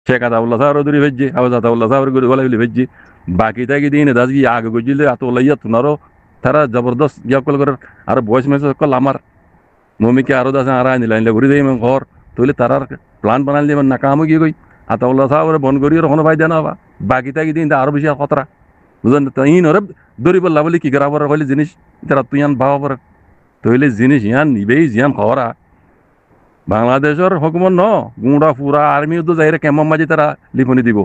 শেখ আতাউল্লাহ সাহেব দূরে ভেজছে আবার আতাউল্লাহ সাহেবের গলা ভেজছে বাকি তাকে দিন দাস গিয়ে আগে গজিলে আতাউল্লাহ ইয়া তুনারও তারা জবরদস্ত ইয়া কল করে আর বয়স মেসেজ কল আমার মমিকে আরো দাস আর আইনি লাইনলে ঘুরে দেয় ঘর তৈলে তারার প্ল্যান বানাল দিয়ে নাকামো গিয়ে গই আতাউল্লাহ সাহেব বন করি কোনো ভাই দেনা হবা বাকি তাকে দিন আরো বেশি খতরা বুঝলেন তো ইন ওরে দৌড়ি বললা বলি কি গরাবর হইলে জিনিস তারা তুই আন ভাবা পর তৈলে জিনিস ইয়ান নিবেই জিয়ান খবরা বাংলাদেশের হুকুমত ন গুঁড়া ফুরা আর্মি তো যাই কেমন মাঝে তারা লিখনি দিব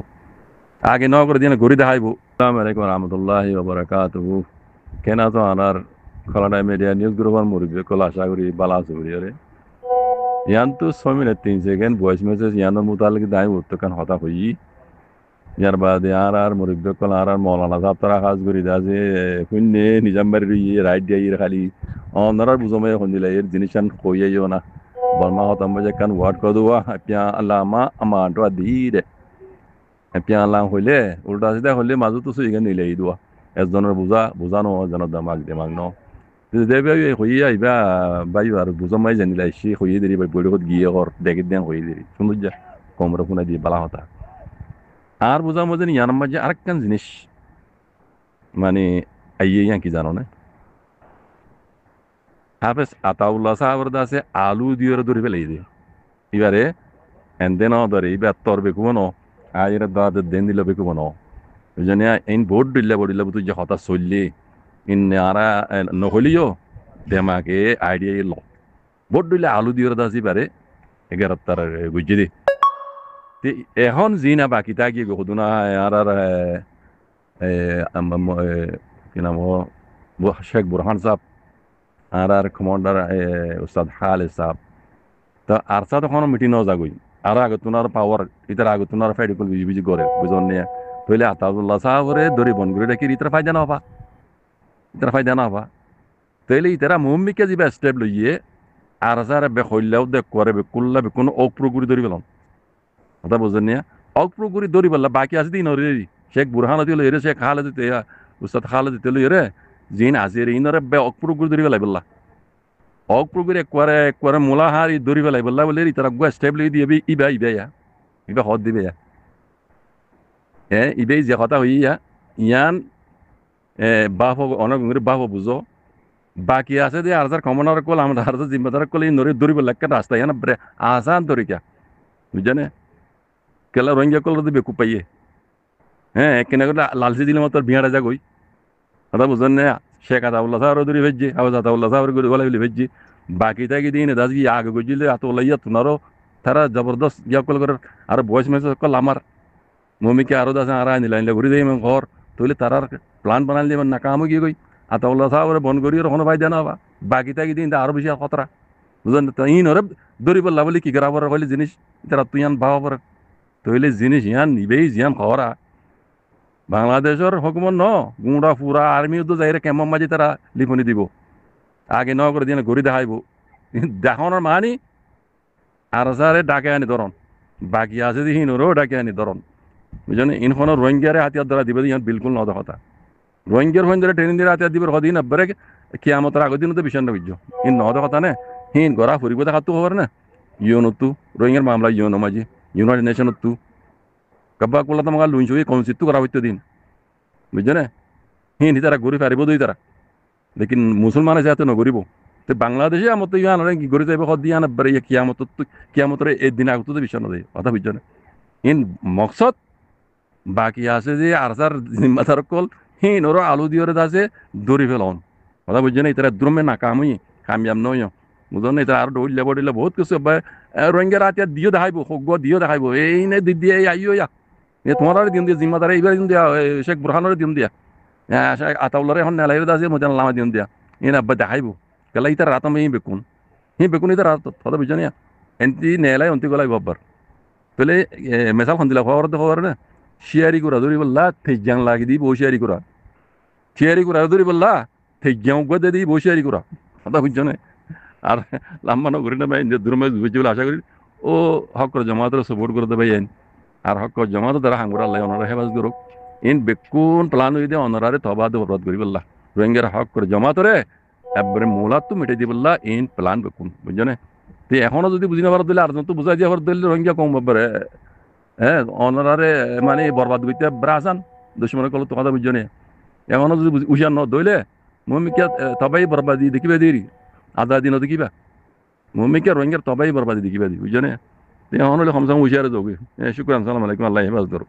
আগে ন করে দিয়ে ঘুরি দেখাইব আসসালামু আলাইকুম রহমতুল্লাহি ওয়া বারাকাতুহু কেন তো আনার খলাডা মিডিয়া নিউজ গ্রুপের মুরব্বী কল আশা করি বালা আছে রে ইয়ান তো 6 মিনিট 3 সেকেন্ড ভয়েস মেসেজ ইয়ানোর মুতালিক দাই উত্তর কান হতা হই ইয়ার বাদে আর মুরব্বী কল আর মৌলানা সাহেব তারা কাজ করি দা যে শুননে নিজামবাড়ির রাইট দিয়ে খালি অনারার বুঝমে হন্দিলা এর জিনিসান কইয়াইও না বর্মা হতাম যে কান ওয়ার্ড কর দেওয়া পিয়া আল্লামা আমাটো দিরে পিয়া আল্লাহ হইলে উল্টা সিধা হইলে মাজু তো সুইগে নিলে দেওয়া একজনের বুঝানো এজনের দামাগ দেমাগ ন দেবে হইয়া আইবা বাই আর বুঝমাই জানিলা সে হইয়ে দেরি বাই বড় গিয়ে ঘর দেখে দেন হইয়ে দেরি সুন্দর যা কমরে ফোনা দিয়ে বালা হতা আর বুঝা মজে ইয়ার মাঝে আরেকখান জিনিস মানে আইয়ে ইয়া কি জানো না হাফেজ আতাউল্লাহ সাহেবের দাসে আলু দিয়ে ধরে ফেলাই দিয়ে এবারে এনদেন ধরে এবার তর বেকুব ন আয়ের দাঁত দেন দিল বেকুব ন ওই জন্য ইন ভোট দিলে তুই যে হতা চললি ইন আরা নহলিও দেমাকে আইডিয়া ল ভোট দিলে আলু দিয়ে দাস এবারে এগারো তার গুজি দি এখন যি না বাকি তা কি সুদুনা আর কি নাম শেখ বুরহান সাহেব আর কমান্ডার উস্তাদ খালেদ সাহেব তা আর সাথে তখন মিটিং ন যাগই আর আগে তোমার পাওয়ার ইতার আগে তোমার ফাইডিকল বিজি বিজি করে বুঝন নিয়ে তইলে আতাউল্লাহ সাহেবরে দড়ি বন করে রাখি ইতার ফায়দা না হবা ইতার ফায়দা না হবা তইলে ইতারা মুম্মিকে যিবা স্টেপ লইয়ে আর সারে বে হইলাও দেখ করে বে কুল্লা বে কোনো ওক প্রগুরি দড়ি পেলাম কথা বুঝন নিয়ে ওক প্রগুরি দড়ি পেলা বাকি আছে দিন রে শেখ বুরহান দিল এরে শেখ খালেদ উস্তাদ খালেদ দিল এরে জিন আজির ইনরে বে ওক প্রগুরি দড়ি পেলাই বললা অক প্রগুরি একবারে মোলা হারি দড়ি পেলাই বললা বলে তারা গুয়া স্টেপ লই দিয়ে ইবা হদ দিবে ইবে যে কথা হইয়া ইয়ান বাপ অনেক বাপ বুঝো বাকি আছে যে আর কমনার কল আমরা আর জিম্মেদার কল নরে দড়ি বললা একটা রাস্তা ইয়ান আসান তরিকা বুঝছেনে কেলা রোহিঙ্গা কল দিবে কুপাইয়ে কেনা করে লালচি দিলে মতো বিয়াটা যাগই কথা বুঝছেন না শেখ আতাউল্লাহ সাহেব দূরে ভেজছে আবার আতাউল্লাহ সাহেবের গলা ভেজছে বাকি তাকে দিন দাস গিয়ে আগে গজিলে আতাউল্লাহ ইয়া তুনারও তারা জবরদস্ত ইয়া কল করে আর বয়স মেসেজ কল আমার মমিকে আরো দাস আর আইনি লাইনলে ঘুরে দেয় ঘর তৈলে তারার প্ল্যান বানাল দিয়ে নাকামো গিয়ে গই আতাউল্লাহ সাহেবের বন করি কোনো ভাই দেনা হবা বাকি তাকে দিন আরো বেশি খতরা বুঝলেন তো ইন ওরে দড়ি বললা বলি কি গরাবর হইলে জিনিস তারা তুই আন ভাবা পর তৈলে জিনিস ইয়ান নিবেই জিয়ান খবরা বাংলাদেশের হুকুমত ন গুঁড়া ফুরা আর্মি তো যাই কেমন মাঝে তারা লিখনি দিব আগে ন করে দিয়ে ঘুরি দেখাইব দেখানোর মানি আর সারে ডাকে আনি ধরন বাকি আছে যে হিনোরও ডাকে আনি ধরন বুঝলেন ইনখন রোহিঙ্গারে হাতিয়ার দ্বারা দিবে ইহান বিলকুল নদ কথা রোহিঙ্গার ফোন ধরে ট্রেনিং দিয়ে হাতিয়ার দিবে হদিন আব্বারে কিয়ামতের আগের দিন তো বিষয় বুঝছ ইন নদ কথা নে হিন গড়া ফুরিব দেখাতো খবর না ইউনোতু রোহিঙ্গার মামলা ইউনো মাঝে ইউনাইটেড নেশনত কব্বা করলে তো আমার লুইন চুই কনসিপ্ট করা হইতো দিন বুঝছো না হিন্দি তারা ঘুরি পারিব দুই তারা লেকিন মুসলমান আছে এত নগরিব তো বাংলাদেশে আমার তো ইয়ান কি ঘুরে যাবে সদ দিয়ে আনবারে কিয়ামতের এই দিন আগত তো বিশ্বাস নদী কথা বুঝছো না ইন মকসদ বাকি আছে যে আর সার জিম্মাদার কল হিন ওর আলু দিয়ে আছে দৌড়ি ফেলন কথা বুঝছো না তারা দ্রমে নাকামই কামিয়াব নয় বুঝো না তারা আর দৌড়লে বড়িলে বহুত কিছু রোহিঙ্গা রাতিয়া দিও দেখাইব সগ্য দিও দেখাইব এই নে দিদি আইও ইয়া তোমার দিন দিয়া জিম্মাদারে এইবার দিন দিয়া শেখ বুরহানের দিন দিয়া শেখ আতাউল্লাহর এখন নেলাইরে আছে মজান লামা দিন দিয়া এনে আব্বা দেখাইব কেলা ইতার রাতাম বেকুন ইতার রাত কথা বুঝছো না এনতি নেলাই অন্তি গলাই বাব্বার পেলে মেসাল খন দিলা খবর না শিয়ারি করা ধরি বললা থেজাং লাগি দি বসিয়ারি করা ধরি বললা থেজাং গদে দি বসিয়ারি করা কথা বুঝছো না আর লাম্বানো ঘুরি না ভাই দুরমে বুঝি বলে আশা করি ও হক করে জমাতের সাপোর্ট করে দেবে আর হক জমাতো তারা হাঙ্গুর আল্লাহ ওনারা হেফাজ করুক ইন বেকুন প্লান হয়ে দিয়ে অনারে তবা দিয়ে বরবাদ করি বললা রোহিঙ্গার হক করে জমাতরে একবারে মূলাত তো মিটাই দিয়ে বললা ইন প্লান বেকুন বুঝছো না তুই এখনো যদি বুঝি না পারো দিলে আর তো বুঝাই দিয়ে দিলে রোহিঙ্গা কম ব্যাপারে হ্যাঁ অনারে মানে বরবাদ করতে ব্রাসান দুশ্মনে কল তো কথা বুঝছো নে এখনো যদি উশান ন দইলে মমিকে তবাই বরবাদি দেখিবে দিরি আদা দিন দেখিবা মমিকে রোহিঙ্গার তবাই বরবাদি দেখিবা দি বুঝছো নে এখন হলে কমসে কম উশারে যাবে শুক্রান সালাম আলাইকুম আল্লাহ হেফাজত করো